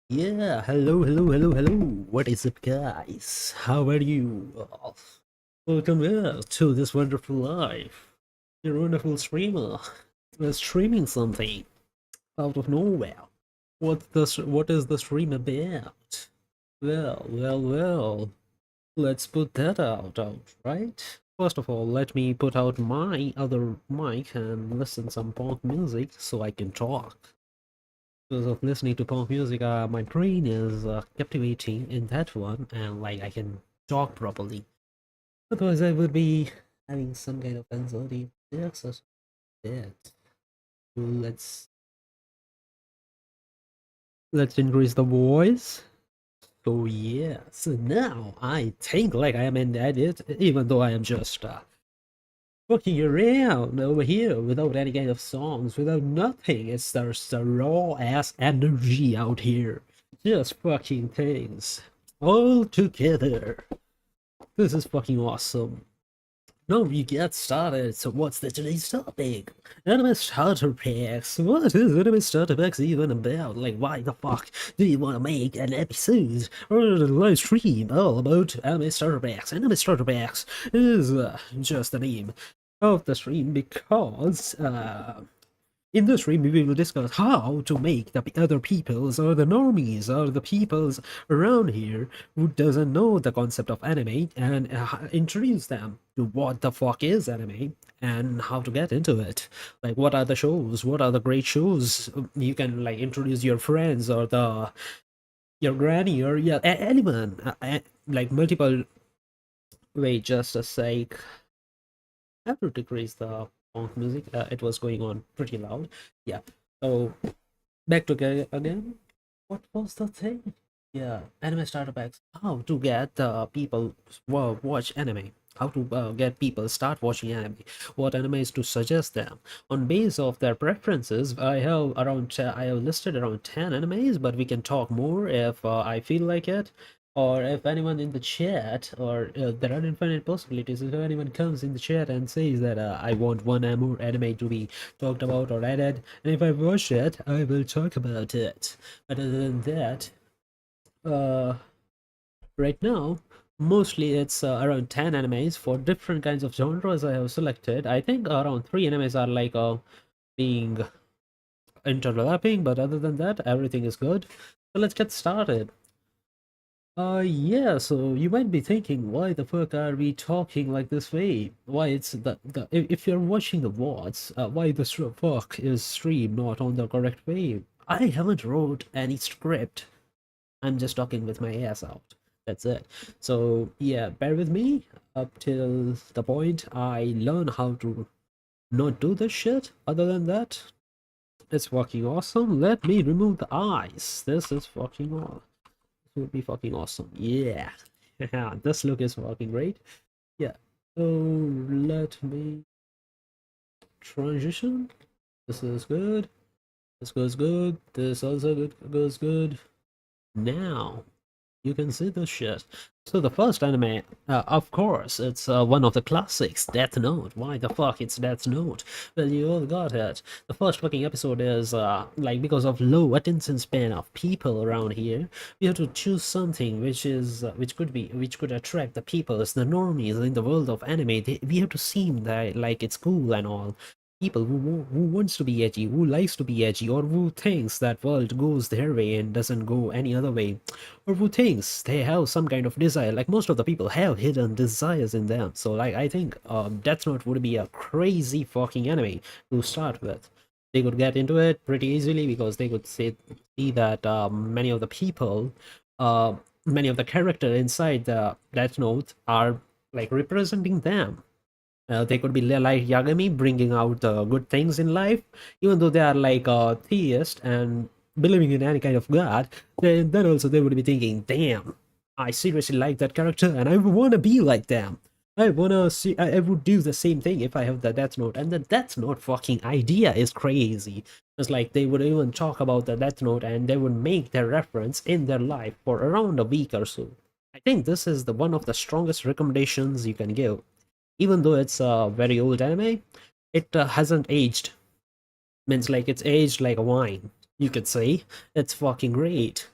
Yeah, hello. What is up, guys? How are you all? Welcome to this wonderful life. Your wonderful streamer is streaming something out of nowhere. What is the stream about? Well. Let's put that out, right? First of all, let me put out my other mic and listen some punk music so I can talk. Because of listening to pop music, my brain is captivating in that one, and like I can talk properly. Otherwise, I would be having some kind of anxiety attacks or that. So let's increase the voice. So yeah, so now I think like I am in edit, even though I am just fucking around over here without any kind of songs, without nothing. It's there's the raw ass energy out here. Just fucking things. All together. This is fucking awesome. Now we get started. So what's the today's topic? Anime starter packs. What is anime starter packs even about? Like why the fuck do you want to make an episode or a live stream all about anime starter packs? Anime starter packs is just the name of the stream because in this stream we will discuss how to make the other peoples or the normies or the peoples around here who doesn't know the concept of anime and introduce them to what the fuck is anime and how to get into it. Like what are the shows, what are the great shows you can like introduce your friends or your granny or yeah anyone like multiple. Wait just a sec. I have to decrease the funk music. It was going on pretty loud. Yeah. So back to again. What was the thing? Yeah, anime starter packs. How to get people watch anime? How to get people start watching anime? What animes to suggest them on base of their preferences? I have I have listed around 10 animes, but we can talk more if I feel like it or if anyone in the chat, or there are infinite possibilities. If anyone comes in the chat and says that I want one more anime to be talked about or added, and if I watch it, I will talk about it. But other than that, uh, right now, mostly it's around 10 animes for different kinds of genres I have selected. I think around 3 animes are like being interlapping, but other than that, everything is good. So let's get started. Yeah, so you might be thinking, why the fuck are we talking like this way? Why it's if you're watching the VODs, why the fuck is stream not on the correct way? I haven't wrote any script. I'm just talking with my ass out. That's it. So yeah, bear with me up till the point I learn how to not do this shit. Other than that, it's fucking awesome. Let me remove the eyes. This is fucking awesome. Would be fucking awesome. Yeah. This look is fucking great. Yeah. So let me transition. This is good. This goes good. This also goes good. Now you can see this shit. So the first anime, of course, it's one of the classics, Death Note. Why the fuck it's Death Note? Well, you all got it. The first fucking episode is, like, because of low attention span of people around here, we have to choose something which is, which could attract the peoples, the normies in the world of anime. We have to seem that, like, it's cool and all. People who wants to be edgy, who likes to be edgy, or who thinks that world goes their way and doesn't go any other way, or who thinks they have some kind of desire. Like most of the people have hidden desires in them. So like I think Death Note would be a crazy fucking anime to start with. They could get into it pretty easily because they could see that many of the people, many of the character inside the Death Note are like representing them. They could be like Yagami, bringing out the good things in life, even though they are like a theist and believing in any kind of god. Then also they would be thinking, "Damn, I seriously like that character, and I want to be like them. I wanna see. I would do the same thing if I have the Death Note." And the Death Note fucking idea is crazy. It's like they would even talk about the Death Note and they would make their reference in their life for around a week or so. I think this is the one of the strongest recommendations you can give. Even though it's a very old anime, it hasn't aged. Means like it's aged like a wine, you could say. It's fucking great.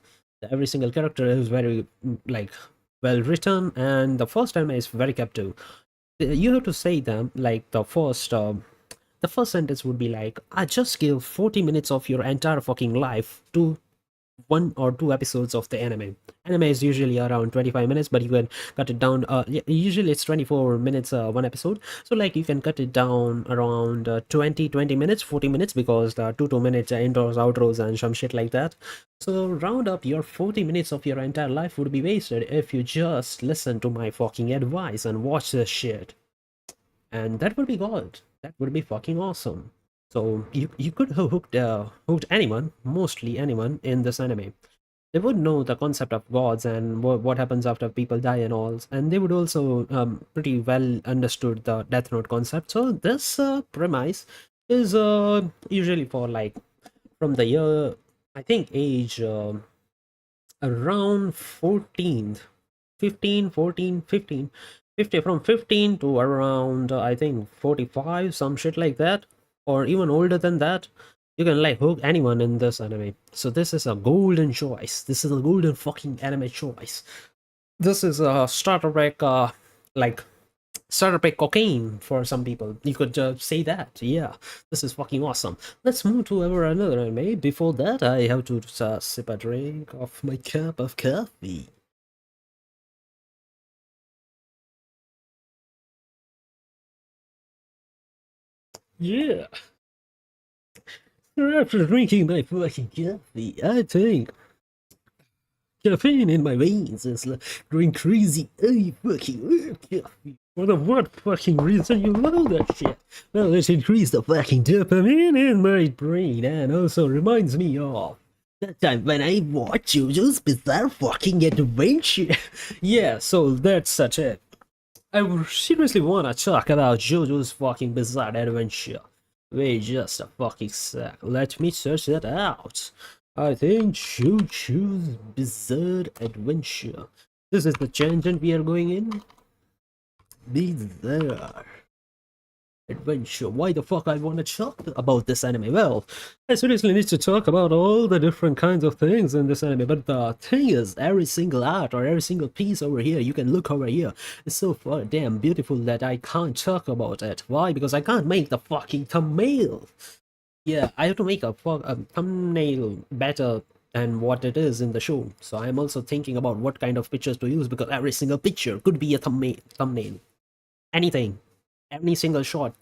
Every single character is very like well written, and the first anime is very captive. You have to say them like the first sentence would be like, I just give 40 minutes of your entire fucking life to 1 or 2 episodes of the anime. Anime is usually around 25 minutes, but you can cut it down. Usually it's 24 minutes one episode. So like you can cut it down around 20 minutes, 40 minutes, because the 2 minutes intros, outros, and some shit like that. So round up, your 40 minutes of your entire life would be wasted if you just listen to my fucking advice and watch this shit. And that would be good. That would be fucking awesome. So you could have hooked anyone, mostly anyone, in this anime. They would know the concept of gods and what happens after people die and all, and they would also pretty well understood the Death Note concept. So this premise is usually for like from the year, I think age around 14, 15, 14, 15, 50, from 15 to around I think 45, some shit like that, or even older than that. You can like hook anyone in this anime. So this is a golden choice. This is a golden fucking anime choice. This is a starter pack, like starter pack cocaine for some people. You could say that. Yeah, this is fucking awesome. Let's move to another anime. Before that, I have to sip a drink of my cup of coffee. Yeah. After drinking my fucking coffee, I think caffeine in my veins is like going crazy. I fucking love coffee. For the what fucking reason you love that shit? Well, it increased the fucking dopamine in my brain and also reminds me of that time when I watched JoJo's Bizarre Fucking Adventure. Yeah, so that's such it. I seriously want to talk about JoJo's fucking Bizarre Adventure. Wait just a fucking sec. Let me search that out. I think JoJo's Bizarre Adventure. This is the tangent we are going in. Bizarre Adventure. Why the fuck I want to talk about this anime? Well, I seriously need to talk about all the different kinds of things in this anime, but the thing is, every single art or every single piece over here, you can look over here, it's so far damn beautiful that I can't talk about it. Why? Because I can't make the fucking thumbnail. Yeah, I have to make a thumbnail better than what it is in the show. So I'm also thinking about what kind of pictures to use, because every single picture could be a thumbnail. Anything. Any single shot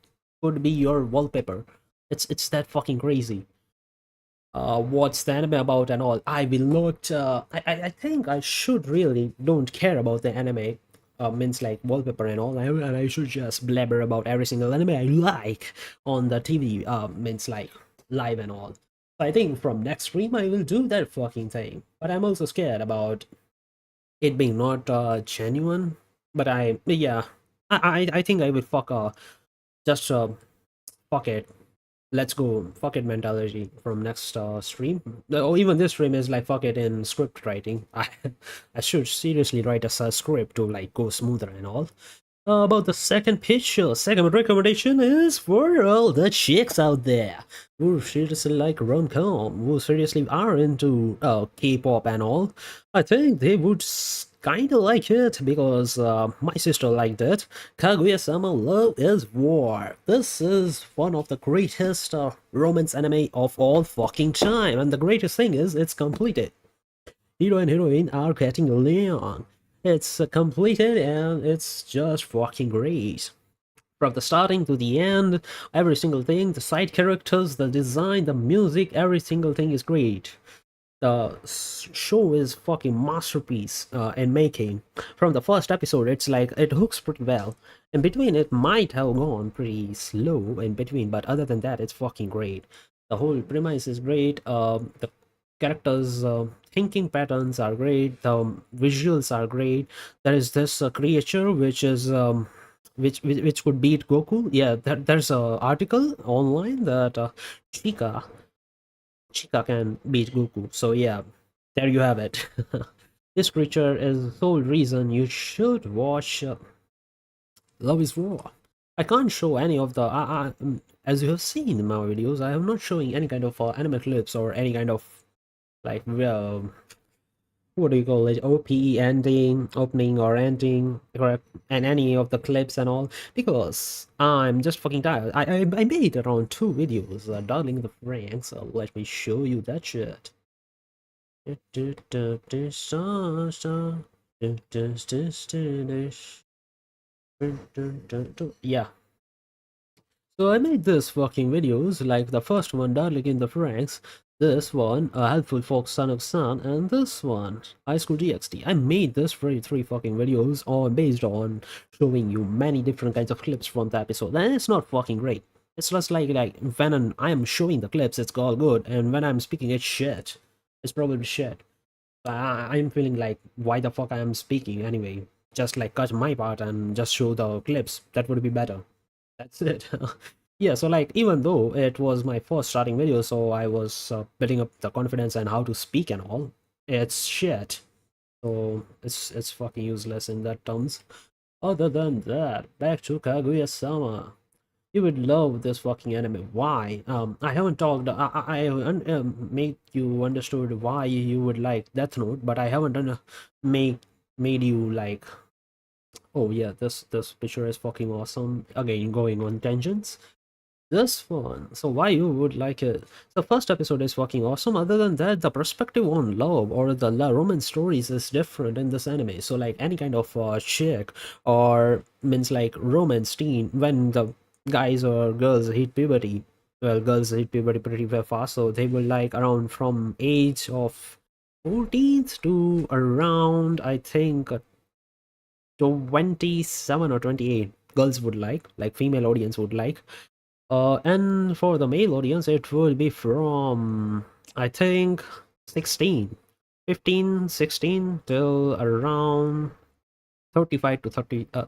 could be your wallpaper. It's that fucking crazy. What's the anime about and all? I will not. I think I should really don't care about the anime. Means like wallpaper and all, and I should just blabber about every single anime I like on the TV. Means like live and all. I think from next stream I will do that fucking thing. But I'm also scared about it being not genuine. But yeah, I think I will just fuck it. Let's go. Fuck it mentality from next stream. Or even this stream is like fuck it in script writing. I should seriously write a script to like go smoother and all. About the second picture, second recommendation is for all the chicks out there who seriously like rom-com, who seriously are into K-pop and all. I think they would kinda like it because my sister liked it. Kaguya-sama Love is War. This is one of the greatest romance anime of all fucking time, and the greatest thing is it's completed. Hero and heroine are getting along. It's completed and it's just fucking great. From the starting to the end, every single thing, the side characters, the design, the music, every single thing is great. the show is fucking masterpiece in making. From the first episode, it's like it hooks pretty well. In between, it might have gone pretty slow in between, but other than that, it's fucking great. The whole premise is great. The characters' thinking patterns are great. The visuals are great. There is this creature which is which could beat Goku. Yeah, there's a article online that Chica Chica can beat Goku. So yeah, there you have it. This creature is the sole reason you should watch Love is War. I can't show any of the as you have seen in my videos. I am not showing any kind of anime clips or any kind of like what do you call it, OP ending, opening or ending, correct, and any of the clips and all, because I'm just fucking tired. I made around 2 videos doubling the rank, so let me show you that shit. Yeah. So I made this fucking videos, like the first one, Darling in the Franks, this one, A Helpful Fox Son of Sun, and this one, High School DxD. I made this three fucking videos all based on showing you many different kinds of clips from the episode, and it's not fucking great. It's just like when I'm showing the clips, it's all good, and when I'm speaking, it's shit. It's probably shit. I'm feeling like, why the fuck I am speaking anyway? Just like cut my part and just show the clips. That would be better. That's it. Yeah, so like even though it was my first starting video, so I was building up the confidence and how to speak and all, it's shit. So it's fucking useless in that terms. Other than that, back to Kaguya-sama. You would love this fucking anime. Why? I haven't talked. Made you understood why you would like Death Note, but I haven't made you like. Oh yeah, this picture is fucking awesome. Again, going on tangents. This one. So why you would like it? The first episode is fucking awesome. Other than that, the perspective on love or the romance stories is different in this anime. So like any kind of chick or means like romance teen when the guys or girls hit puberty. Well, girls hit puberty pretty very fast, so they will like around from age of 14th to around I think 27 or 28. Girls would like female audience would like. And for the male audience, it will be from, I think, 16, 15, 16 till around 35 to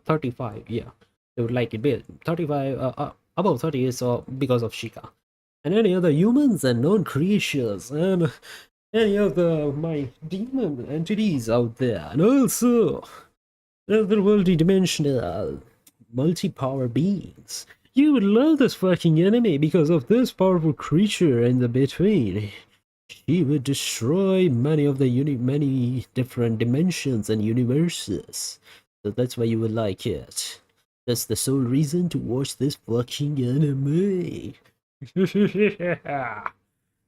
35. Yeah, they would like it bit 35, above 30 is because of Shika. And any other humans and non-creatures, and any other my demon entities out there, and also otherworldly dimensional multi-power beings. You would love this fucking anime because of this powerful creature in the between. She would destroy many of the many different dimensions and universes. So that's why you would like it. That's the sole reason to watch this fucking anime.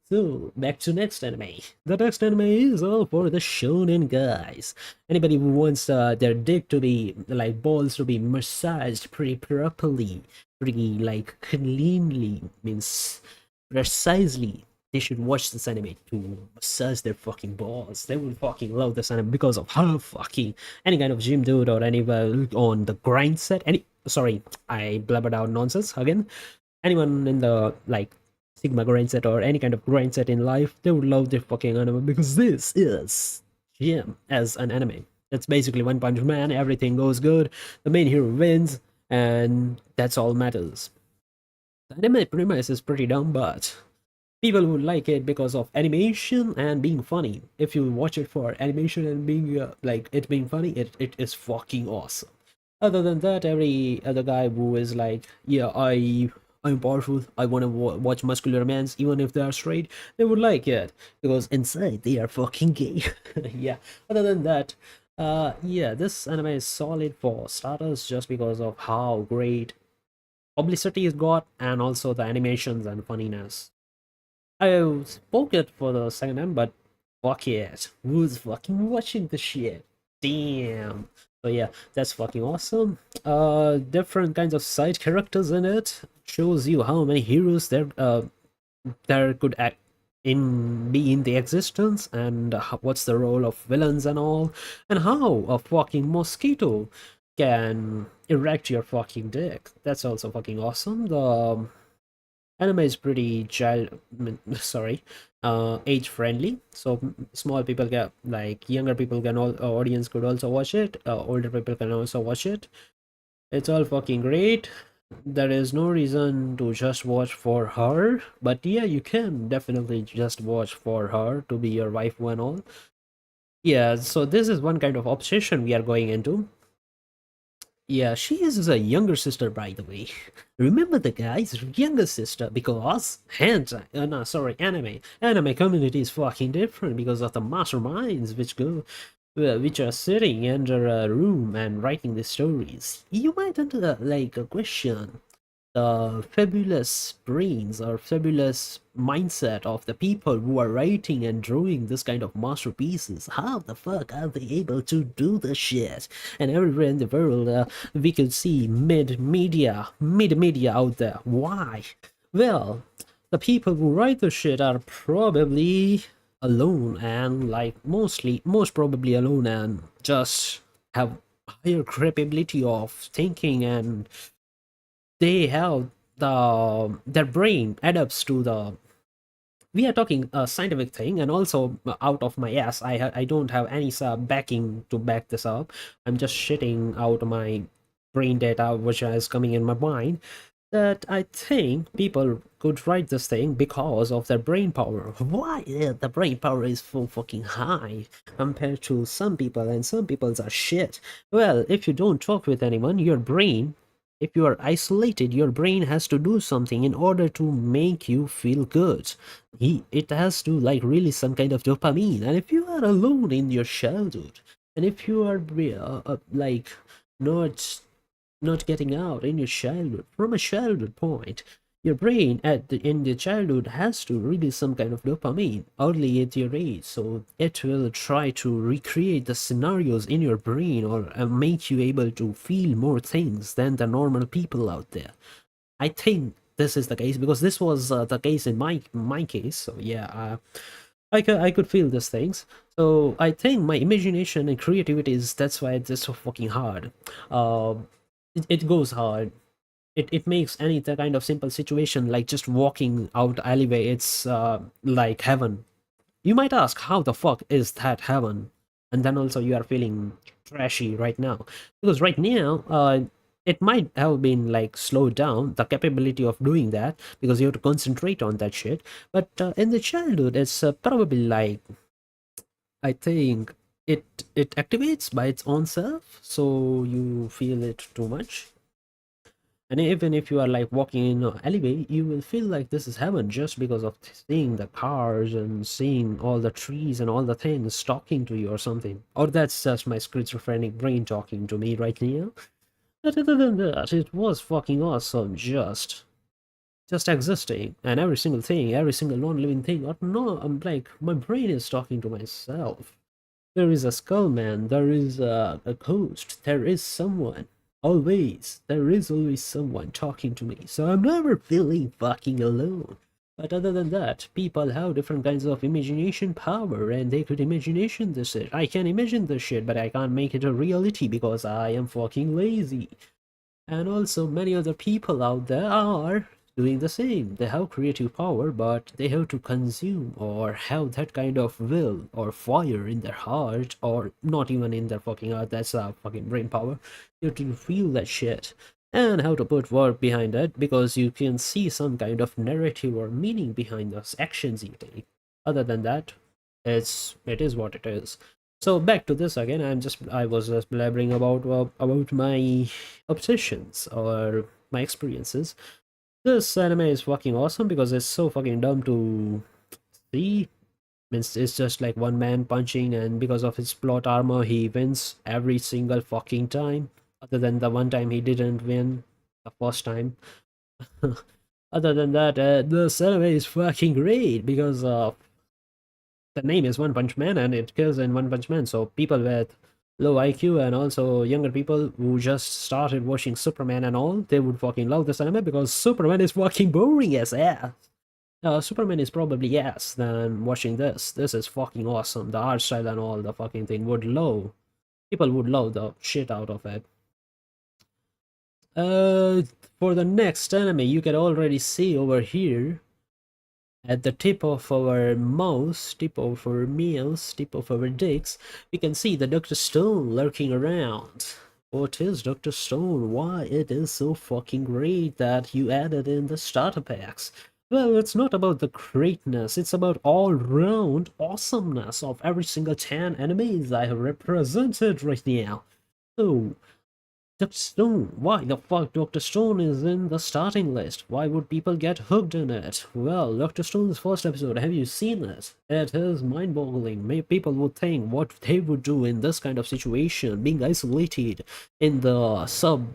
So, back to next anime. The next anime is all for the shonen guys. Anybody who wants their dick to be, like, balls to be massaged pretty properly, pretty, like, cleanly, means precisely, they should watch this anime to massage their fucking balls. They will fucking love this anime because of how fucking any kind of gym dude or anybody on the grind set, sorry, I blabbered out nonsense again. Anyone in the, like, Sigma grind set or any kind of grind set in life, they would love their fucking anime because this is gym as an anime. That's basically One Punch Man, everything goes good, the main hero wins, and that's all matters. The anime premise is pretty dumb, but people would like it because of animation and being funny. If you watch it for animation and being like it being funny, it is fucking awesome. Other than that, every other guy who is like, yeah, I'm powerful, I want to watch muscular men, even if they are straight, they would like it because inside they are fucking gay. Yeah. Other than that, yeah, this anime is solid for starters just because of how great publicity it got and also the animations and funniness. I spoke it for the second time, but fuck it. Who's fucking watching the shit? Damn. So yeah, that's fucking awesome. Different kinds of side characters in it shows you how many heroes there could be in the existence, and what's the role of villains and all, and how a fucking mosquito can erect your fucking dick. That's also fucking awesome. The anime is pretty sorry, age friendly, so small people can, like younger people can, all audience could also watch it, older people can also watch it. It's all fucking great. There is no reason to just watch for her, but yeah, you can definitely just watch for her to be your wife and all. Yeah, so this is one kind of obsession we are going into. Yeah, she is a younger sister, by the way. Remember the guy's younger sister, because no, sorry, anime community is fucking different because of the masterminds which are sitting under a room and writing the stories. You might like a question the fabulous brains or fabulous mindset of the people who are writing and drawing this kind of masterpieces. How the fuck are they able to do this shit? And everywhere in the world, we could see mid media out there. Why? Well, the people who write the shit are probably alone, and like most probably alone, and just have higher capability of thinking, and they have their brain adapts to the, we are talking a scientific thing, and also out of my ass, I don't have any backing to back this up. I'm just shitting out my brain data which is coming in my mind, that I think people could write this thing because of their brain power. Why? Yeah, the brain power is so fucking high compared to some people, and some people's are shit. Well, if you don't talk with anyone, your brain, if you are isolated, your brain has to do something in order to make you feel good. It has to like release some kind of dopamine. And if you are alone in your childhood, and if you are like not not getting out in your childhood, from a childhood point, your brain in the childhood has to release some kind of dopamine early at your age, so it will try to recreate the scenarios in your brain, or make you able to feel more things than the normal people out there. I think this is the case because this was the case in my case. So yeah, I could feel these things. So I think my imagination and creativity is, that's why it's so fucking hard. It goes hard. It makes any kind of simple situation like just walking out alleyway, it's like heaven. You might ask, how the fuck is that heaven? And then also you are feeling trashy right now, because right now it might have been like slowed down the capability of doing that because you have to concentrate on that shit. But in the childhood, it's probably like, I think it activates by its own self, so you feel it too much. And even if you are like walking in an alleyway, you will feel like this is heaven just because of seeing the cars and seeing all the trees and all the things talking to you or something. Or that's just my schizophrenic brain talking to me right now. But other than that, it was fucking awesome just existing, and every single thing, every single non-living thing. Or no, I'm like, my brain is talking to myself. There is a skull man, there is a ghost, there is someone. Always, there is always someone talking to me, so I'm never feeling fucking alone. But other than that, people have different kinds of imagination power, and they could imagination this shit. I can imagine this shit, but I can't make it a reality because I am fucking lazy. And also, many other people out there are doing the same. They have creative power, but they have to consume or have that kind of will or fire in their heart, or not even in their fucking heart. That's fucking brain power. You have to feel that shit and how to put work behind it, because you can see some kind of narrative or meaning behind those actions you take. Other than that, it is what it is. So back to this again. I was just blabbering about my obsessions or my experiences. This anime is fucking awesome because it's so fucking dumb to see. Means it's just like one man punching, and because of his plot armor, he wins every single fucking time. Other than the one time he didn't win, the first time. Other than that, this anime is fucking great because the name is One Punch Man and it kills in One Punch Man. So people with low IQ and also younger people who just started watching Superman and all, they would fucking love this anime because Superman is fucking boring as ass. Superman is probably yes. Then watching this is fucking awesome. The art style and all the fucking thing would love. People would love the shit out of it. Uh, for the next anime, you can already see over here at the tip of our mouse, tip of our meals, tip of our dicks, we can see the Dr. Stone lurking around. What is Dr. Stone? Why it is so fucking great that you added in the starter packs? Well, it's not about the greatness, it's about all-round awesomeness of every single 10 enemies I have represented right now. So, Dr. Stone. Why the fuck Dr. Stone is in the starting list? Why would people get hooked in it? Well, Dr. Stone's first episode, have you seen it? It is mind-boggling. People would think what they would do in this kind of situation, being isolated in the sub-particle,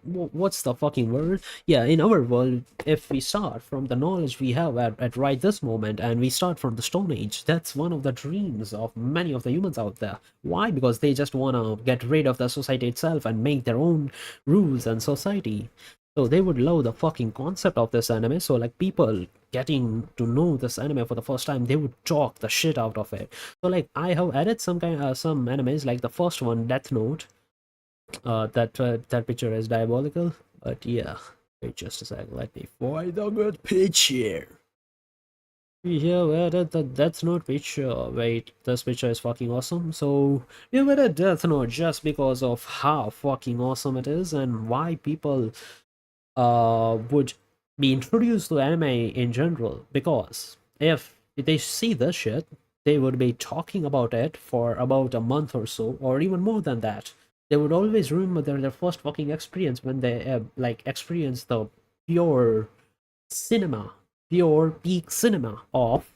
what's the fucking word? Yeah, in our world, if we start from the knowledge we have at right this moment and we start from the Stone Age, that's one of the dreams of many of the humans out there. Why? Because they just want to get rid of the society itself and make their own rules and society. So they would love the fucking concept of this anime. So like people getting to know this anime for the first time, they would talk the shit out of it. So like I have added some animes, like the first one, Death Note. That picture is diabolical, but yeah. Wait just a sec, let me find a good picture. Yeah, well, that's not picture. Wait, this picture is fucking awesome. So we were at Death Note just because of how fucking awesome it is and why people would be introduced to anime in general. Because if they see this shit, they would be talking about it for about a month or so, or even more than that. They would always remember their first fucking experience when they like experienced the pure cinema, pure peak cinema of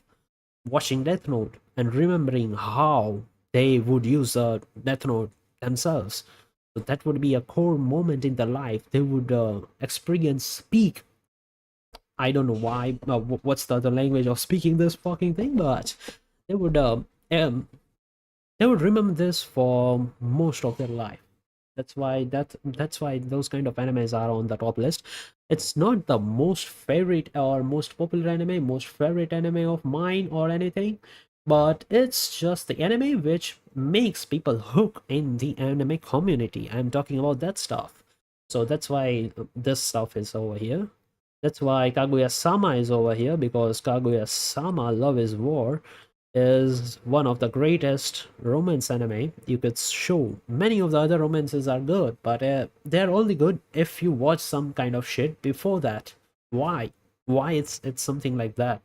watching Death Note and remembering how they would use Death Note themselves. So that would be a core moment in their life. They would experience peak. I don't know why. What's the other language of speaking this fucking thing? But they would they would remember this for most of their life. That's why those kind of animes are on the top list. It's not the most favorite or most popular anime, most favorite anime of mine or anything, but it's just the anime which makes people hook in the anime community. I'm talking about that stuff. So that's why this stuff is over here. That's why Kaguya-sama is over here, because Kaguya-sama Love is War is one of the greatest romance anime you could show. Many of the other romances are good, but they're only good if you watch some kind of shit before that. Why? Why it's something like that?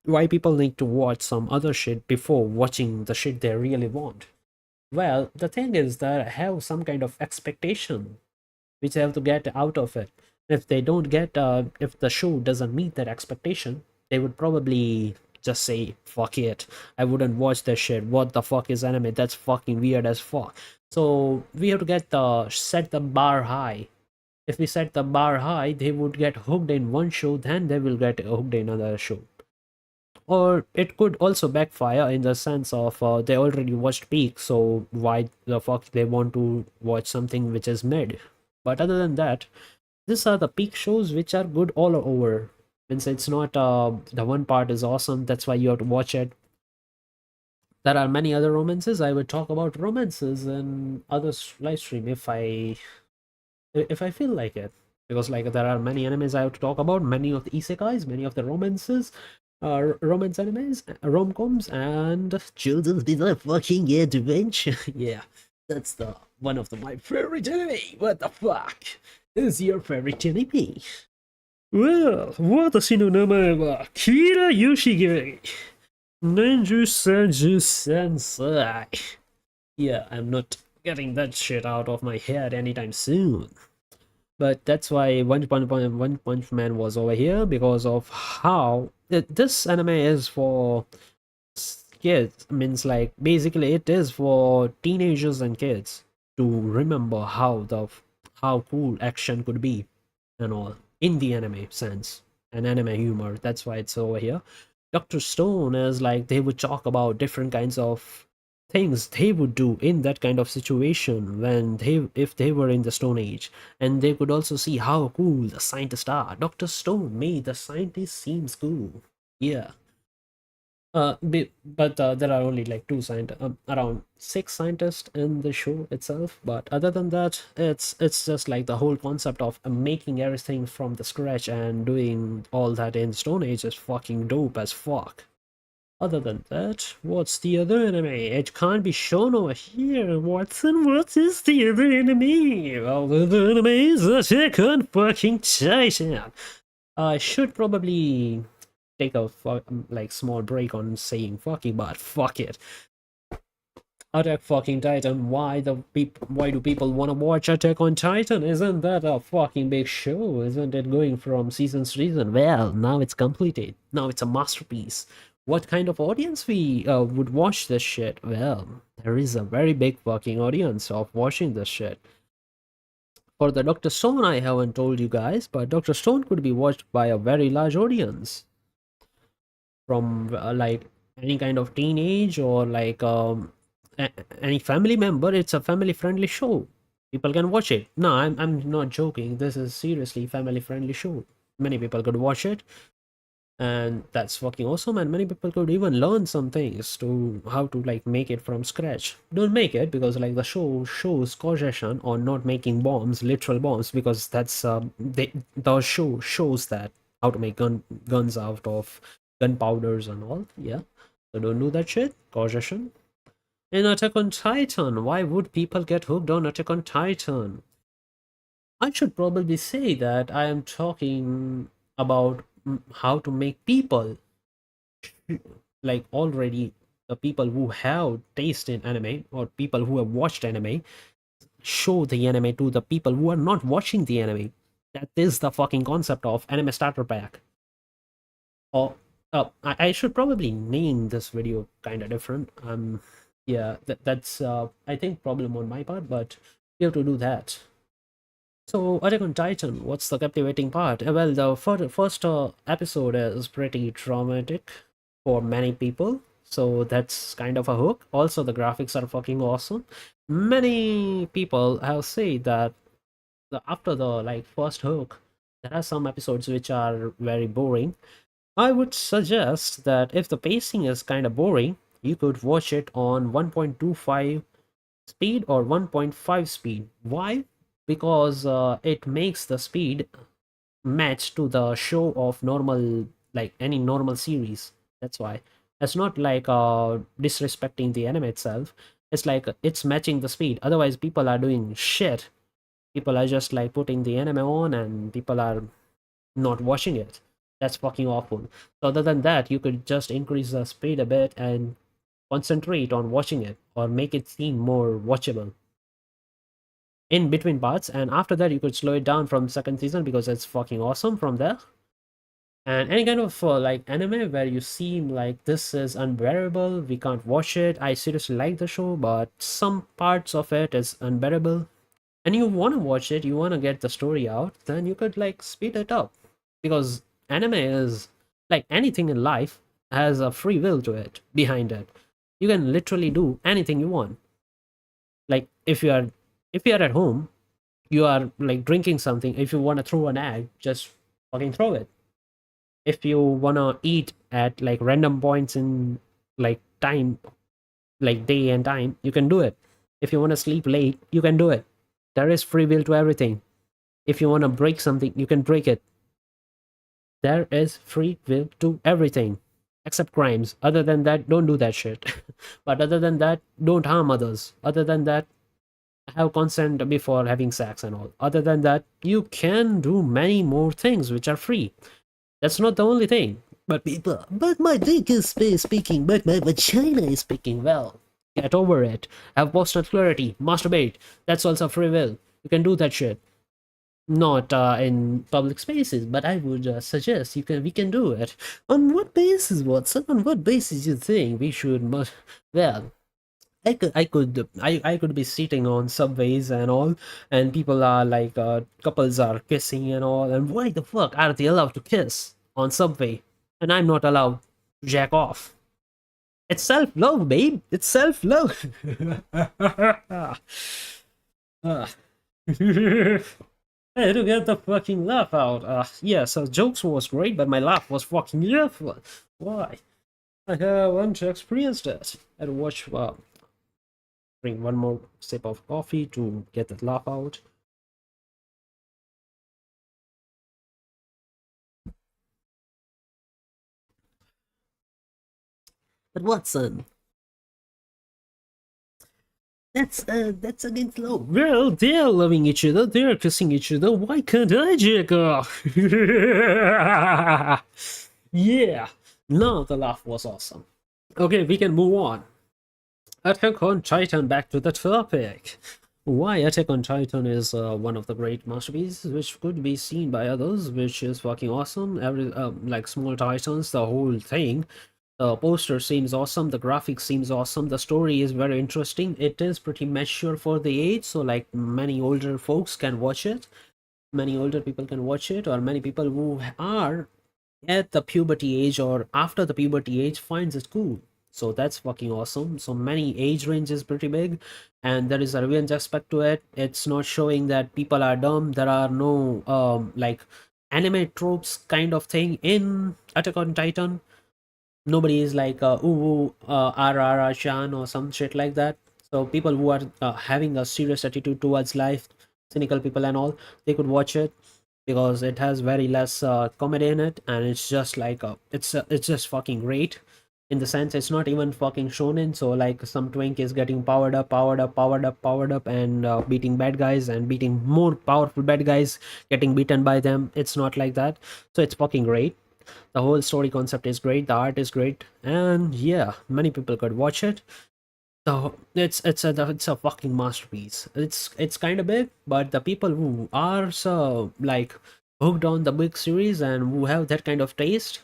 Why people need to watch some other shit before watching the shit they really want? Well, the thing is that I have some kind of expectation which they have to get out of it. If they don't get, if the show doesn't meet that expectation, they would probably just say, fuck it, I wouldn't watch that shit. What the fuck is anime? That's fucking weird as fuck. So we have to get set the bar high. If we set the bar high, they would get hooked in one show, then they will get hooked in another show. Or it could also backfire in the sense of they already watched peak, so why the fuck they want to watch something which is mid? But other than that, these are the peak shows which are good all over. Means it's not the one part is awesome, that's why you have to watch it. There are many other romances. I would talk about romances in other live stream if I feel like it, because like there are many animes I have to talk about, many of the isekais, many of the romances, romance animes, rom-coms, and children's bizarre fucking adventure. Yeah, that's the one of my favorite anime. What the fuck is your favorite anime? Well, 私の名前はキラヨシゲ年中30 sensei. Yeah, I'm not getting that shit out of my head anytime soon. But that's why One Punch Man was over here, because of how this anime is for kids. Means like basically it is for teenagers and kids to remember how cool action could be and all in the anime sense and anime humor. That's why it's over here. Dr. Stone is like they would talk about different kinds of things they would do in that kind of situation when they if they were in the Stone Age, and they could also see how cool the scientists are. Dr. Stone made the scientist seems cool. Yeah. But there are only like around six scientists in the show itself. But other than that, it's just like the whole concept of making everything from the scratch and doing all that in Stone Age is fucking dope as fuck. Other than that, what's the other anime? It can't be shown over here. Watson, what is the other anime? Well, the other anime is Attack on fucking Titan. I should probably take a like small break on saying fucking, but fuck it. Attack fucking Titan. Why do people want to watch Attack on Titan? Isn't that a fucking big show? Isn't it going from season to season? Well, now it's completed. Now it's a masterpiece. What kind of audience we would watch this shit? Well, there is a very big fucking audience of watching this shit. For the Dr. Stone, I haven't told you guys, but Dr. Stone could be watched by a very large audience from like any kind of teenage or like any family member. It's a family friendly show. People can watch it. No, I'm not joking. This is seriously family friendly show. Many people could watch it, and that's fucking awesome. And many people could even learn some things to how to like make it from scratch. Don't make it, because like the show shows caution on not making bombs, literal bombs, because that's the show shows that how to make guns out of gunpowders and all. Yeah, so don't do that shit. Caution. In Attack on Titan, why would people get hooked on Attack on Titan? I should probably say that I am talking about how to make people, like already the people who have taste in anime or people who have watched anime, show the anime to the people who are not watching the anime. That is the fucking concept of anime starter pack. Or I should probably name this video kind of different. Yeah, that's I think problem on my part, but we have to do that. So, Attack on Titan, what's the captivating part? Well, the first episode is pretty traumatic for many people, so that's kind of a hook. Also, the graphics are fucking awesome. Many people have said that after the like first hook, there are some episodes which are very boring. I would suggest that if the pacing is kind of boring, you could watch it on 1.25 speed or 1.5 speed. Why? Because it makes the speed match to the show of normal, like any normal series. That's why. It's not like disrespecting the anime itself. It's like it's matching the speed. Otherwise, people are doing shit. People are just like putting the anime on and people are not watching it. That's fucking awful. So other than that, you could just increase the speed a bit and concentrate on watching it or make it seem more watchable in between parts, and after that you could slow it down from second season because it's fucking awesome from there. And any kind of like anime where you seem like this is unbearable, we can't watch it. I seriously like the show, but some parts of it is unbearable and you want to watch it, you want to get the story out, then you could like speed it up, because anime is like anything in life, has a free will to it behind it. You can literally do anything you want. Like if you are at home, you are like drinking something, if you want to throw an egg, just fucking throw it. If you want to eat at like random points in like time, like day and time, you can do it. If you want to sleep late, you can do it. There is free will to everything. If you want to break something, you can break it. There is free will to everything except crimes. Other than that, don't do that shit. But other than that, don't harm others. Other than that, have consent before having sex and all. Other than that, you can do many more things which are free. That's not the only thing. But people, but my dick is speaking, but my vagina is speaking. Well, get over it. Have personal clarity. Masturbate. That's also free will. You can do that shit. Not in public spaces, but I would suggest we can do it. On what basis, Watson? On what basis you think we should? Well, I could be sitting on subways and all, and people are like couples are kissing and all, and why the fuck are they allowed to kiss on subway and I'm not allowed to jack off? It's self-love, babe. It's self-love. Ah. Hey, to get the fucking laugh out. Yeah, so jokes was great, but my laugh was fucking awful. Why? I want to experience that. And watch, drink one more sip of coffee to get that laugh out. But Watson, that's against law. Well, they're loving each other, they're kissing each other. Why can't I jack off? Yeah. No, the laugh was awesome. Okay, we can move on. Attack on Titan, back to the topic. Why Attack on Titan is one of the great masterpieces, which could be seen by others, which is fucking awesome. Every like Small Titans, the whole thing. The poster seems awesome. The graphics seems awesome. The story is very interesting. It is pretty mature for the age, so like many older folks can watch it. Many older people can watch it, or many people who are at the puberty age or after the puberty age finds it cool. So that's fucking awesome. So many age range is pretty big, and there is a revenge aspect to it. It's not showing that people are dumb. There are no like anime tropes kind of thing in Attack on Titan. Nobody is like ooh RR Chan or some shit like that. So people who are having a serious attitude towards life, cynical people and all, they could watch it because it has very less comedy in it, and it's just like it's just fucking great. In the sense, it's not even fucking shonen. So like some twink is getting powered up, and beating bad guys and beating more powerful bad guys, getting beaten by them. It's not like that. So it's fucking great. The whole story concept is great, the art is great, and yeah, many people could watch it. So it's a fucking masterpiece. It's kind of big, but the people who are so like hooked on the big series and who have that kind of taste,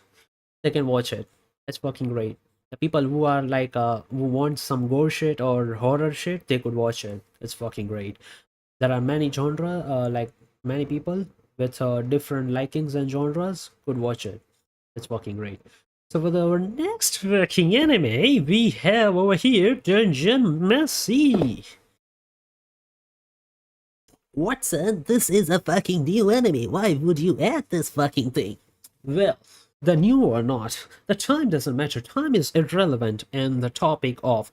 they can watch it. It's fucking great. The people who are like who want some gore shit or horror shit, they could watch it. It's fucking great. There are many genre, like many people with different likings and genres could watch it. It's fucking great. So for our next fucking anime, we have over here Dungeon Messi. Watson, this is a fucking new anime. Why would you add this fucking thing? Well, the new or not, the time doesn't matter. Time is irrelevant in the topic of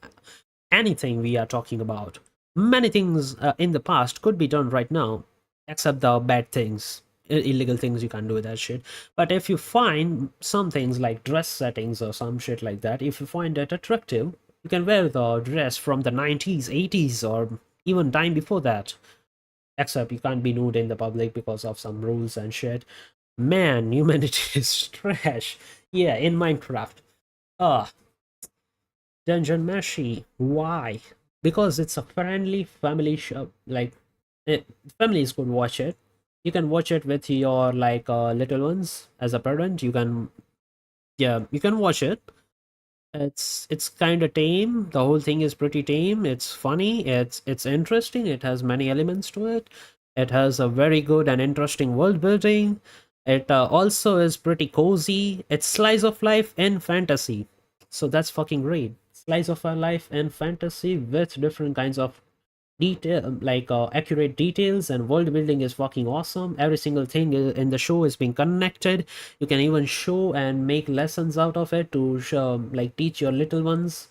anything we are talking about. Many things in the past could be done right now, except the bad things, illegal things. You can't do that shit. But if you find some things like dress settings or some shit like that, if you find that attractive, you can wear the dress from the 90s, 80s, or even time before that. Except you can't be nude in the public because of some rules and shit. Man, humanity is trash. Yeah, in Minecraft. Ah, Dungeon Meshi. Why? Because it's a friendly family show. Like, families could watch it. You can watch it with your like little ones as a parent. You can, yeah, you can watch it. It's kind of tame. The whole thing is pretty tame. It's funny. It's interesting. It has many elements to it. It has a very good and interesting world building. It also is pretty cozy. It's slice of life and fantasy. So that's fucking great. Slice of our life and fantasy with different kinds of detail, like accurate details, and world building is fucking awesome. Every single thing in the show is being connected. You can even show and make lessons out of it to show, like teach your little ones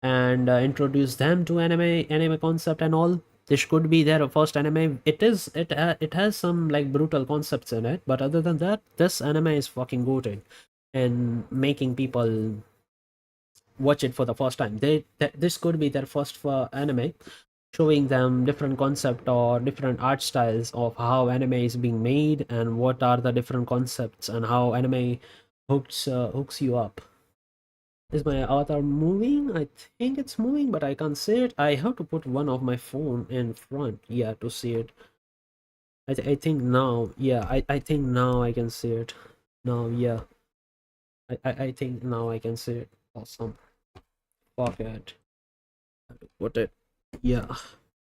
and introduce them to anime concept and all. This could be their first anime. It has some like brutal concepts in it, but other than that, this anime is fucking goated and making people watch it for the first time. This could be their first anime, showing them different concept or different art styles of how anime is being made and what are the different concepts and how anime hooks you up. Is my avatar moving? I think it's moving, but I can't see it. I have to put one of my phone in front, yeah, to see it. I think now, yeah, I think now I can see it. Now, yeah, I think now I can see it. Awesome. Fuck it. Put it, yeah,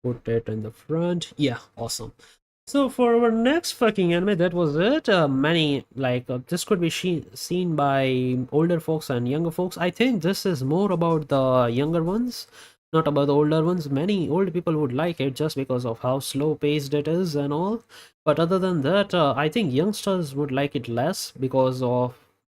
put it in the front. Yeah, awesome. So for our next fucking anime, that was it. Many like this could be seen by older folks and younger folks. I think this is more about the younger ones, not about the older ones. Many old people would like it just because of how slow paced it is and all. But other than that, I think youngsters would like it less because of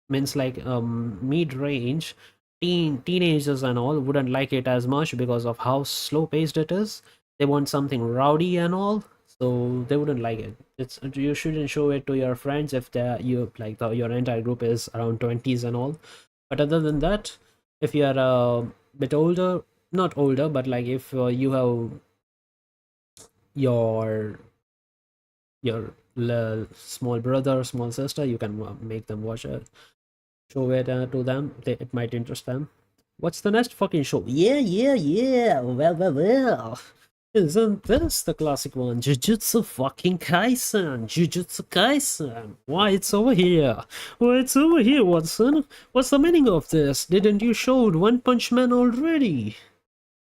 means like mid range teenagers and all wouldn't like it as much because of how slow paced it is. They want something rowdy and all, so they wouldn't like it. It's you shouldn't show it to your friends if you like your entire group is around 20s and all. But other than that, if you are a bit older, not older, but like if you have your small brother, small sister, you can make them watch it, show it to them. It might interest them. What's the next fucking show? Yeah, yeah, yeah. Well. Isn't this the classic one? Jujutsu fucking Kaisen! Jujutsu Kaisen! Why it's over here? Why it's over here, Watson? What's the meaning of this? Didn't you show One Punch Man already?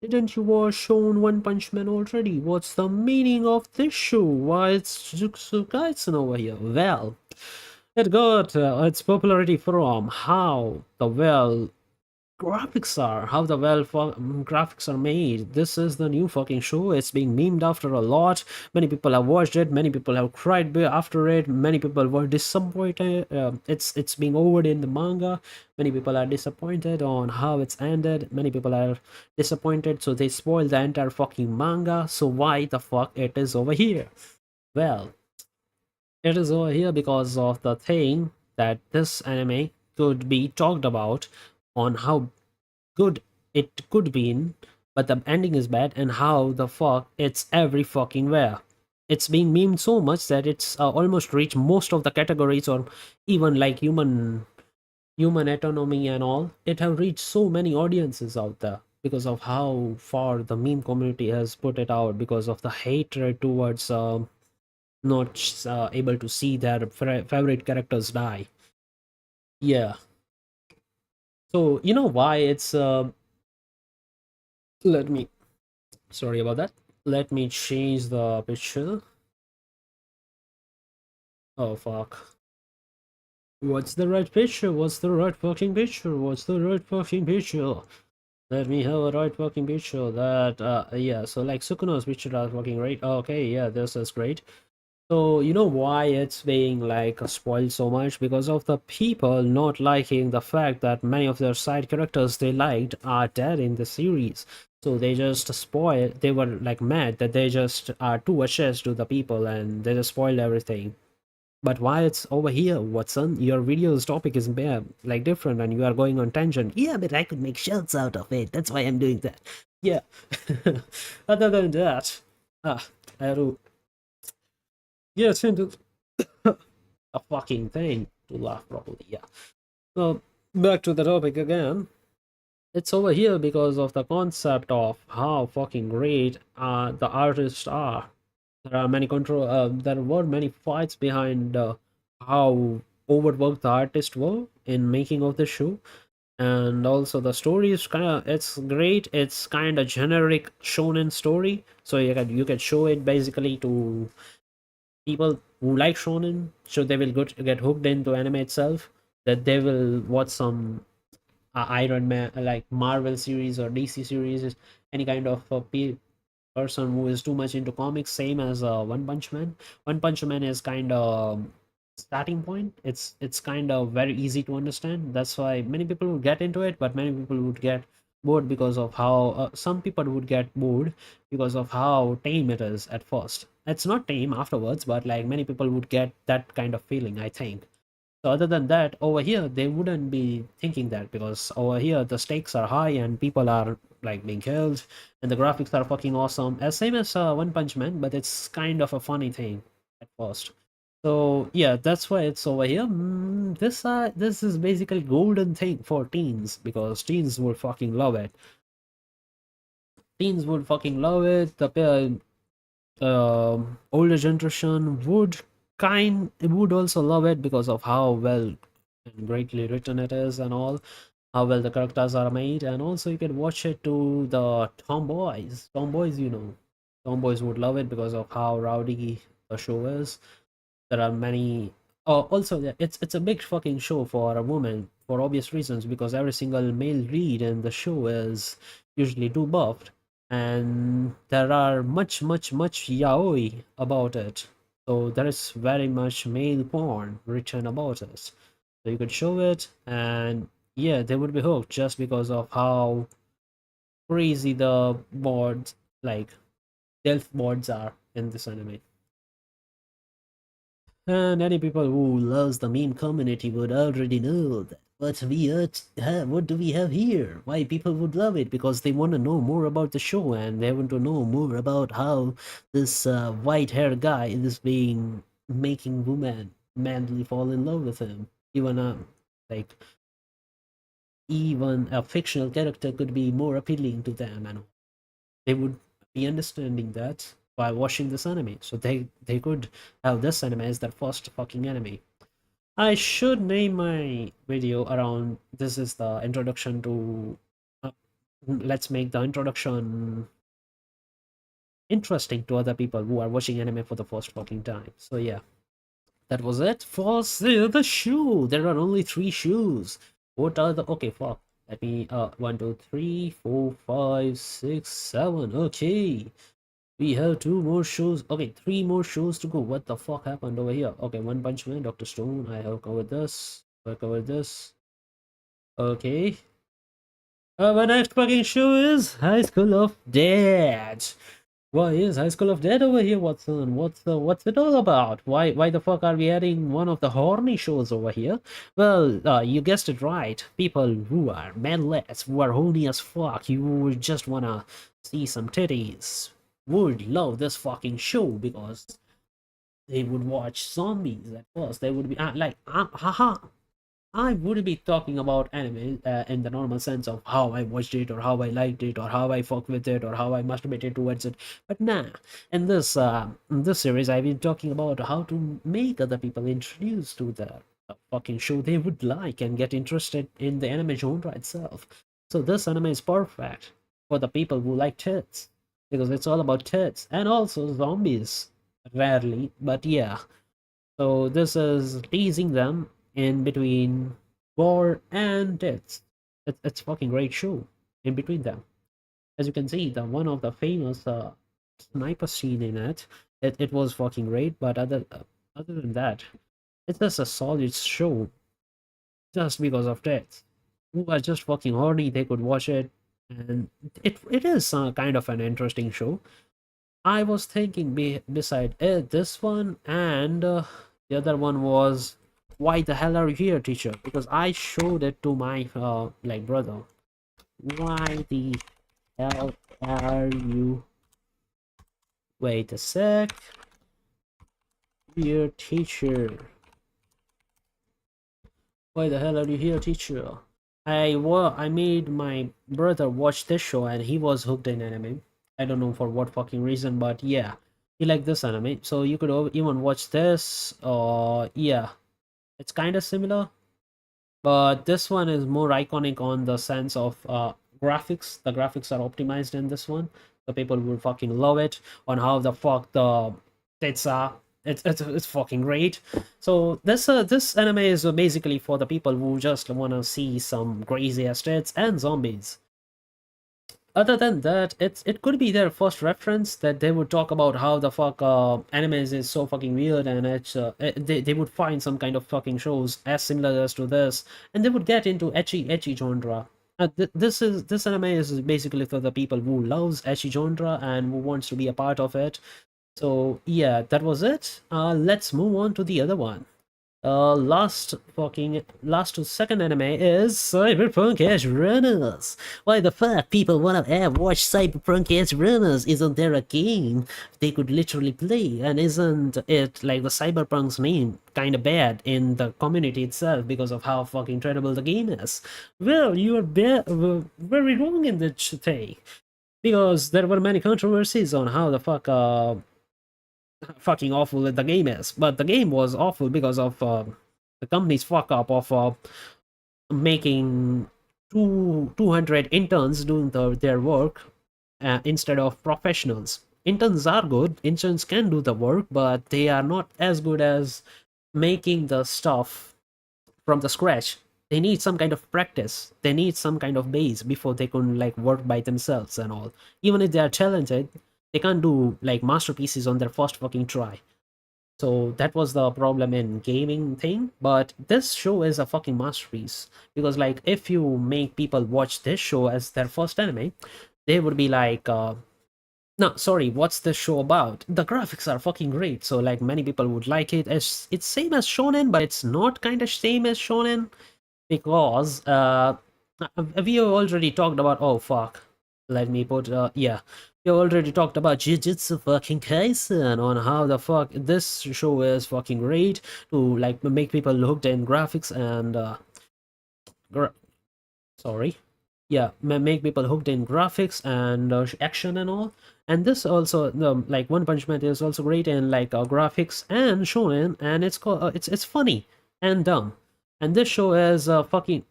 Didn't you watch shown One Punch Man already? What's the meaning of this show? Why it's Jujutsu Kaisen over here? Well, it got its popularity from how the graphics are, how the graphics are made. This is the new fucking show. It's being memed after a lot. Many people have watched it. Many people have cried after it. Many people were disappointed. It's being over in the manga. Many people are disappointed on how it's ended. Many people are disappointed, so they spoiled the entire fucking manga. So why the fuck it is over here? Well, it is over here because of the thing that this anime could be talked about on how good it could be in, but the ending is bad, and how the fuck it's every fucking where. It's being memed so much that it's almost reached most of the categories, or even like human autonomy and all. It have reached so many audiences out there because of how far the meme community has put it out, because of the hatred towards not able to see their favorite characters die. Yeah. So you know why it's let me sorry about that. Let me change the picture. Oh fuck. What's the right picture? What's the right fucking picture? What's the right fucking picture? Let me have a right fucking picture. That yeah, so like Sukuno's picture are fucking great. Okay, yeah, this is great. So you know why it's being like spoiled so much? Because of the people not liking the fact that many of their side characters they liked are dead in the series. So they just spoil. They were like mad that they just are too attached to the people and they just spoiled everything. But why it's over here, Watson? Your video's topic is like different, and you are going on tangent. Yeah, but I could make shirts out of it. That's why I'm doing that. Yeah. Other than that, I have to get into a fucking thing to laugh properly. Yeah. So back to the topic again. It's over here because of the concept of how fucking great the artists are. There are many there were many fights behind how overworked the artists were in making of the show, and also the story is kind of it's great. It's kind of generic shonen story, so you can show it basically to people who like shonen, so they will get hooked into anime itself. That they will watch some Iron Man, like Marvel series or DC series, any kind of person who is too much into comics, same as One Punch Man. One Punch Man is kind of starting point. It's kind of very easy to understand. That's why many people would get into it, but many people would get bored because of how some people would get bored because of how tame it is at first. It's not tame afterwards, but like many people would get that kind of feeling, I think. So other than that, over here they wouldn't be thinking that, because over here the stakes are high and people are like being killed and the graphics are fucking awesome. As same as One Punch Man, but it's kind of a funny thing at first. So yeah, that's why it's over here. This is basically golden thing for teens, because teens would fucking love it. Teens would fucking love it. The older generation would also love it because of how well and greatly written it is and all, how well the characters are made. And also you can watch it to the tomboys, tomboys would love it because of how rowdy the show is. There are many. Oh, also, yeah, it's a big fucking show for a woman for obvious reasons because every single male lead in the show is usually too buffed, and there are much yaoi about it. So there is very much male porn written about it. So you could show it, and yeah, they would be hooked just because of how crazy the boards, like delf boards, are in this anime. And any people who loves the meme community would already know that what do we have here? Why people would love it? Because they want to know more about the show and they want to know more about how this white hair guy is being making women madly fall in love with him. Even like even a fictional character could be more appealing to them, and they would be understanding that by watching this anime. So they could have this anime as their first fucking anime. I should name my video around this is the introduction to let's make the introduction interesting to other people who are watching anime for the first fucking time. So yeah, that was it for the shoe. There are only 3 shoes. What are the okay fuck? Let me 1, 2, 3, 4, 5, 6, 7. Okay. We have 2 more shows. Okay, 3 more shows to go. What the fuck happened over here? Okay, One Punch Man, Dr. Stone. I have covered this. I covered this. Okay. My next fucking show is High School of Dead. Why is High School of Dead over here, Watson? What's it all about? Why the fuck are we adding one of the horny shows over here? Well, you guessed it right. People who are manless, who are horny as fuck, you would just wanna see some titties, would love this fucking show because they would watch zombies at first. They would be like, haha, I wouldn't be talking about anime in the normal sense of how I watched it or how I liked it or how I fucked with it or how I masturbated towards it. But nah, in this series, I've been talking about how to make other people introduced to the fucking show they would like and get interested in the anime genre itself. So this anime is perfect for the people who like tits because it's all about tits and also zombies. Rarely, but yeah. So this is teasing them in between war and death. It's fucking great show in between them. As you can see, the one of the famous sniper scene in it, it was fucking great. But other than that, it's just a solid show just because of death. Who are just fucking horny, they could watch it, and it is kind of an interesting show. I was thinking beside it, this one and the other one was why the hell are you here, teacher? Because I showed it to my like brother. Why the hell are you? Wait a sec. Here, teacher. Why the hell are you here, teacher? I made my brother watch this show and he was hooked in anime. I don't know for what fucking reason, but yeah, he liked this anime. So you could even watch this. Yeah, it's kind of similar, but this one is more iconic on the sense of graphics. The graphics are optimized in this one. The people will fucking love it on how the fuck the tits are. It's fucking great. So this anime is basically for the people who just want to see some crazy ass tits and zombies. Other than that, it could be their first reference that they would talk about how the fuck animes is so fucking weird, and they would find some kind of fucking shows as similar as to this, and they would get into ecchi genre. This anime is basically for the people who loves ecchi genre and who wants to be a part of it. So yeah, that was it. Let's move on to the other one. Last to second anime is Cyberpunk Edge Runners. Why the fuck people wanna watch Cyberpunk Edge Runners? Isn't there a game they could literally play? And isn't it like the Cyberpunk's name kinda bad in the community itself because of how fucking terrible the game is? Well, you are very wrong in that thing. Because there were many controversies on how the fuck fucking awful the game is. But the game was awful because of the company's fuck up of making 200 interns doing their work instead of professionals. interns are good. Interns can do the work, but they are not as good as making the stuff from the scratch. They need some kind of practice. They need some kind of base before they can like work by themselves and all. Even if they are talented, they can't do like masterpieces on their first fucking try. So that was the problem in gaming thing. But this show is a fucking masterpiece, because like if you make people watch this show as their first anime, they would be like, no, sorry, what's this show about? The graphics are fucking great, so like many people would like it. It's same as shonen, but it's not kind of same as shonen, because we already talked about, oh fuck, let me put yeah, we already talked about Jujutsu fucking Kaisen, on how the fuck this show is fucking great to like make people hooked in graphics and gra- sorry, yeah, make people hooked in graphics and action and all. And this also, like One Punch Man is also great in like graphics and shonen, and it's called it's funny and dumb. And this show is fucking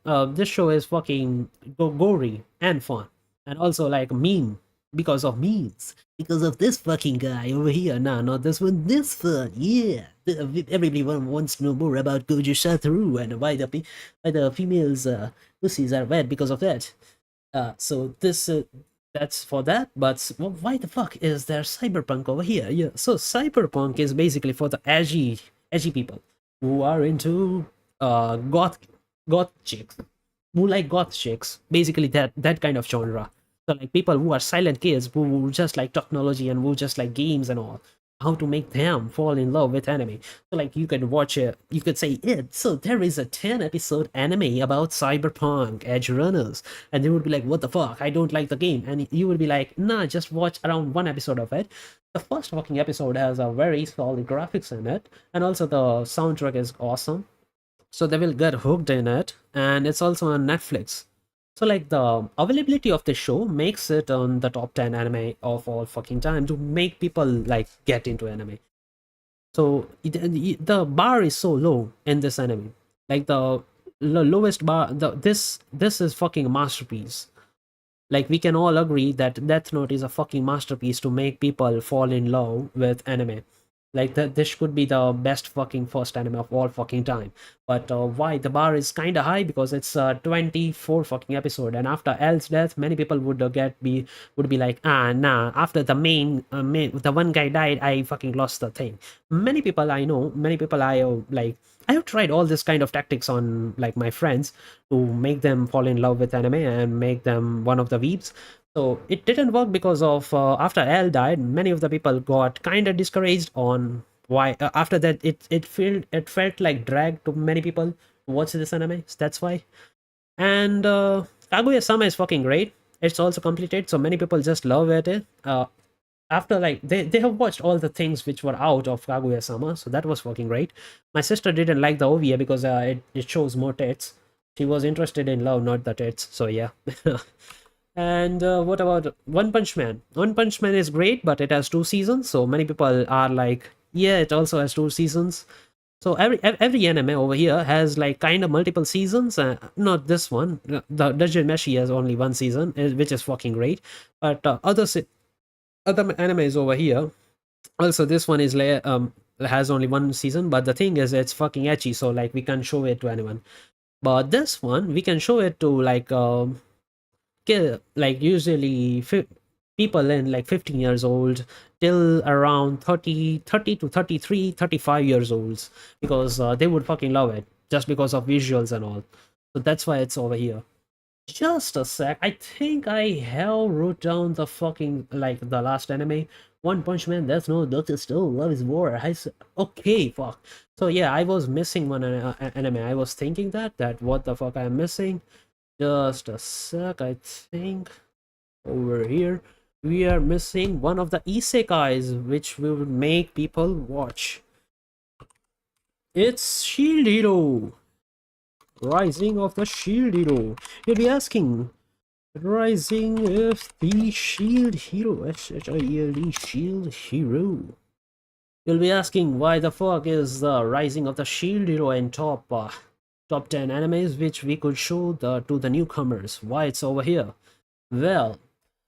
gory and fun, and also like meme, because of memes, because of this fucking guy over here. Nah, not this one, this fun. Yeah, everyone wants to know more about Gojo Satoru and why the females pussies are wet because of that. So this that's for that. But why the fuck is there cyberpunk over here? Yeah, so cyberpunk is basically for the edgy people who are into goth chicks, who like goth chicks, basically that kind of genre. So like people who are silent kids who just like technology and who just like games and all, how to make them fall in love with anime. So like you could watch it, you could say it. So there is a 10-episode anime about cyberpunk edge runners, and they would be like, what the fuck? I don't like the game. And you would be like, nah, just watch around one episode of it. The first fucking episode has a very solid graphics in it, and also the soundtrack is awesome. So they will get hooked in it, and it's also on Netflix. So like the availability of the show makes it on the top 10 anime of all fucking time to make people like get into anime. So the bar is so low in this anime. Like the lowest bar, this is fucking a masterpiece. Like we can all agree that Death Note is a fucking masterpiece to make people fall in love with anime. Like that, this could be the best fucking first anime of all fucking time. But why the bar is kind of high? Because it's 24 fucking episode, and after L's death, many people would be like, ah, nah. After the the one guy died, I fucking lost the thing. Many people I know, many people I like. I have tried all this kind of tactics on like my friends to make them fall in love with anime and make them one of the weeps. So it didn't work because of after L died, many of the people got kind of discouraged on why. After that, it felt like drag to many people to watch this anime. So that's why. And Kaguya-sama is fucking great. It's also completed, so many people just love it. After like they have watched all the things which were out of Kaguya-sama, so that was fucking great. My sister didn't like the OVA because it shows more tits. She was interested in love, not the tits. So yeah. And what about One Punch Man? One Punch Man is great, but it has 2 seasons. So many people are like, yeah, it also has 2 seasons. So every anime over here has like kind of multiple seasons. Not this one. The Dungeon Meshi has only 1 season, which is fucking great. But other animes over here, also this one is has only 1 season. But the thing is, it's fucking etchy. So like we can't show it to anyone. But this one we can show it to like like usually people in like 15 years old till around 30 to 33, 35 years olds, because they would fucking love it just because of visuals and all. So that's why it's over here. Just a sec, I think I have wrote down the fucking like the last anime. One Punch Man, that's no Doctor Stone, Love is War. Okay, fuck. So yeah, I was missing one anime. I was thinking that what the fuck I'm missing. Just a sec, I think over here we are missing one of the isekais which will make people watch. It's Shield Hero, Rising of the Shield Hero. You'll be asking, Rising of the Shield Hero, S-H-I-E-L-D, Shield Hero. You'll be asking, why the fuck is the Rising of the Shield Hero in top 10 animes which we could show to the newcomers? Why it's over here? Well,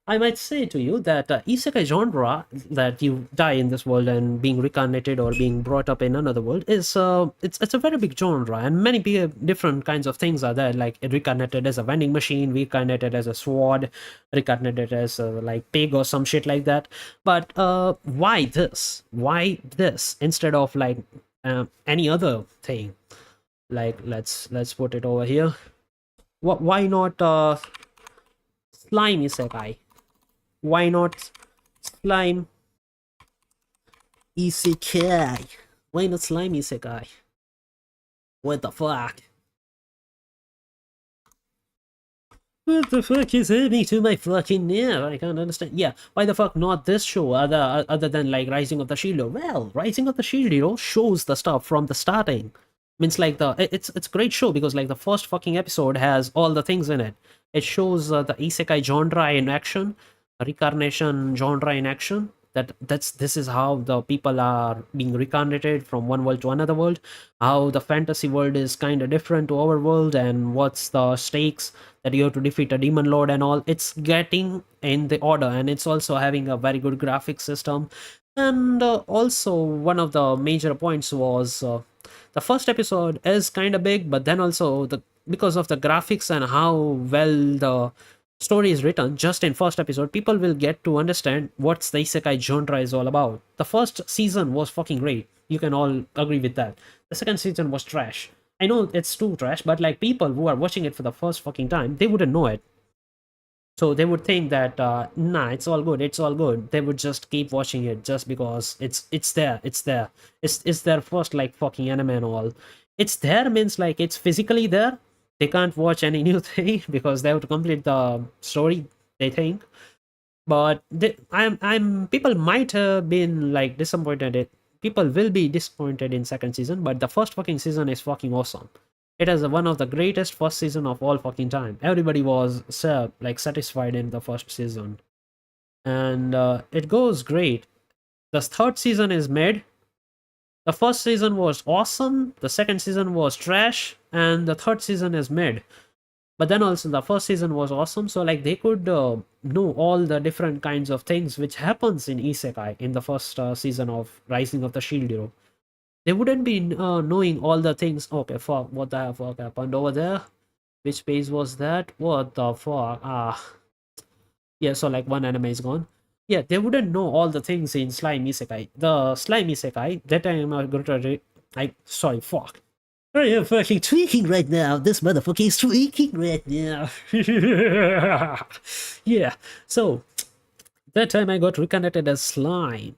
I might say to you that isekai genre, that you die in this world and being reincarnated or being brought up in another world, is it's a very big genre, and many different kinds of things are there. Like reincarnated as a vending machine, reincarnated as a sword, reincarnated as a like pig or some shit like that. But why this? Why this instead of like any other thing? Like let's put it over here. What? Why not slime isekai? Why not slime isekai? Why not slime isekai? What the fuck? What the fuck is happening to my fucking nerve? I can't understand. Yeah, why the fuck not this show other than like Rising of the Shield Hero? Well, Rising of the Shield Hero shows the stuff from the starting. Means like it's a great show because like the first fucking episode has all the things in it. It shows the isekai genre in action, reincarnation genre in action. This is how the people are being reincarnated from one world to another world. How the fantasy world is kind of different to our world, and what's the stakes that you have to defeat a demon lord and all. It's getting in the order, and it's also having a very good graphic system. And also one of the major points was the first episode is kind of big, but then also the because of the graphics and how well the story is written just in first episode, people will get to understand what's the isekai genre is all about. The first season was fucking great, you can all agree with that. The second season was trash. I know it's too trash, but like people who are watching it for the first fucking time, they wouldn't know it. So they would think that nah, it's all good, it's all good. They would just keep watching it just because it's there, it's there. It's their first like fucking anime and all. It's there means like it's physically there. They can't watch any new thing because they have to complete the story, they think. But I'm people might have been like disappointed. People will be disappointed in second season, but the first fucking season is fucking awesome. It is one of the greatest first season of all fucking time. Everybody was like satisfied in the first season, and it goes great. The third season is mid. The first season was awesome. The second season was trash, and the third season is mid. But then also the first season was awesome, so like they could know all the different kinds of things which happens in isekai in the first season of Rising of the Shield Hero. They wouldn't be knowing all the things. Okay, fuck, what the fuck happened over there? Which page was that? What the fuck? Yeah, so like one anime is gone. Yeah, they wouldn't know all the things in Slime Isekai. The Slime Isekai, that time I'm going to sorry, fuck. I am fucking tweaking right now. This motherfucker is tweaking right now. Yeah, so that time I got reconnected as Slime,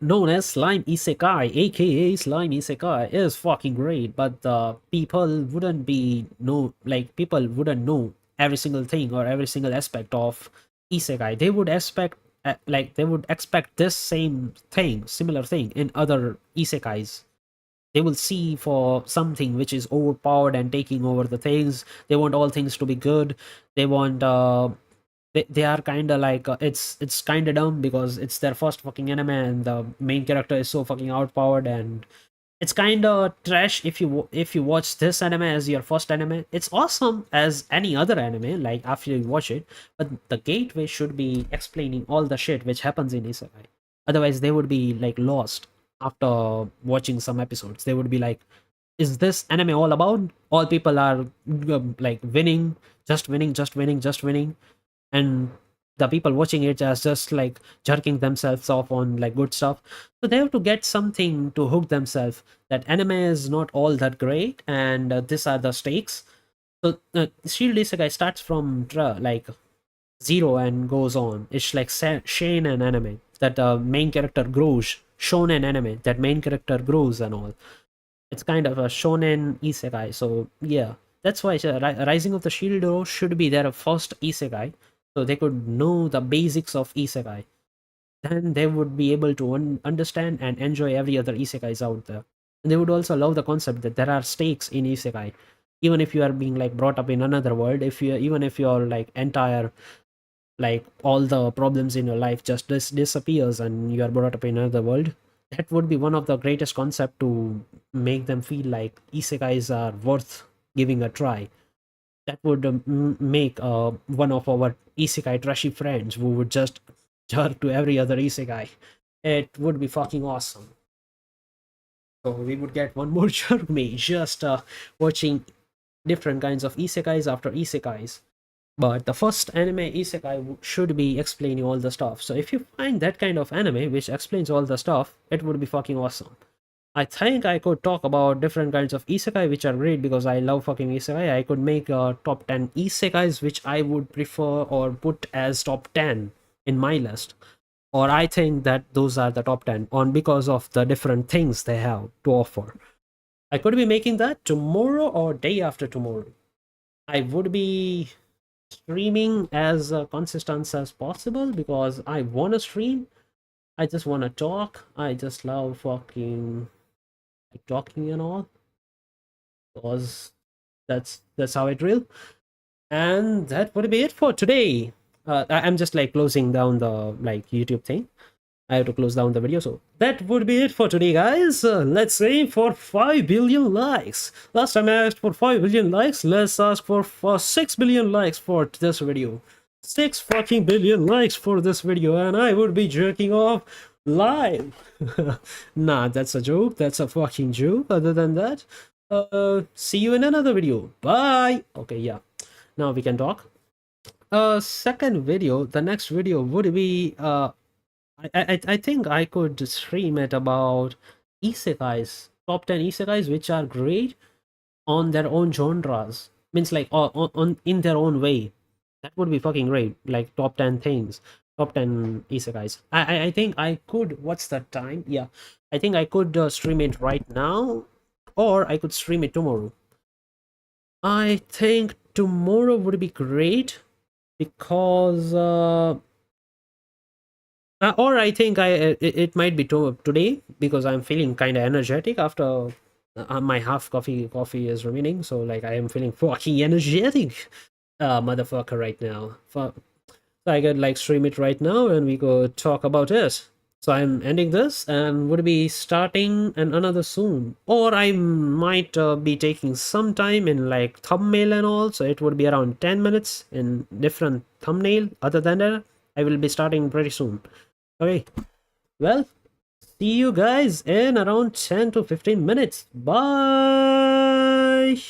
known as Slime Isekai, aka Slime Isekai, is fucking great, but people wouldn't be know like people wouldn't know every single thing or every single aspect of Isekai. They would expect like they would expect this same thing, similar thing in other Isekais. They will see for something which is overpowered and taking over the things. They want all things to be good. They want they are kind of like it's kind of dumb because it's their first fucking anime and the main character is so fucking outpowered, and it's kind of trash if you watch this anime as your first anime. It's awesome as any other anime like after you watch it, but the gateway should be explaining all the shit which happens in isekai. Otherwise they would be like lost after watching some episodes. They would be like, is this anime all about? All people are like winning, just winning, just winning, just winning, and the people watching it are just like jerking themselves off on like good stuff. So they have to get something to hook themselves, that anime is not all that great, and these are the stakes. So Shield Isekai starts from like zero and goes on. It's like shonen anime that the main character grows. Shonen anime that main character grows and all. It's kind of a shonen isekai. So yeah, that's why Rising of the Shield Hero should be their first isekai, so they could know the basics of isekai. Then they would be able to understand and enjoy every other isekais out there. And they would also love the concept that there are stakes in isekai. Even if you are being like brought up in another world, if you even if your like entire like all the problems in your life just disappears and you are brought up in another world, that would be one of the greatest concept to make them feel like isekais are worth giving a try. that would make one of our isekai trashy friends who would just jerk to every other isekai. It would be fucking awesome. So we would get one more jerk me just watching different kinds of isekais after isekais. But the first anime isekai should be explaining all the stuff. So if you find that kind of anime which explains all the stuff, it would be fucking awesome. I think I could talk about different kinds of isekai which are great because I love fucking isekai. I could make a top 10 isekais which I would prefer or put as top 10 in my list. Or I think that those are the top 10 on because of the different things they have to offer. I could be making that tomorrow or day after tomorrow. I would be streaming as consistent as possible because I want to stream. I just want to talk. I just love fucking like talking and all because that's how it real. And that would be it for today. I'm just like closing down the like YouTube thing. I have to close down the video. So that would be it for today, guys. Let's aim for 5 billion likes. Last time I asked for 5 billion likes. Let's ask for 6 billion likes for this video. 6 fucking billion likes for this video, and I would be jerking off live. Nah, that's a joke. That's a fucking joke. Other than that, see you in another video. Bye. Okay, yeah. Now we can talk. Second video. The next video would be I think I could stream it about isekais, top 10 isekais which are great on their own genres. Means like on in their own way. That would be fucking great. Like top 10 things, top 10 isekais. I think I could. What's the time? Yeah, I think I could stream it right now, or I could stream it tomorrow. I think tomorrow would be great because or I think it might be today because I'm feeling kind of energetic after my half coffee is remaining. So like I am feeling fucking energetic, motherfucker, right now. So I could like stream it right now and we could talk about it. So I'm ending this and would be starting another soon. Or I might be taking some time in like thumbnail and all. So it would be around 10 minutes in different thumbnail. Other than that, I will be starting pretty soon. Okay, well, see you guys in around 10 to 15 minutes. Bye.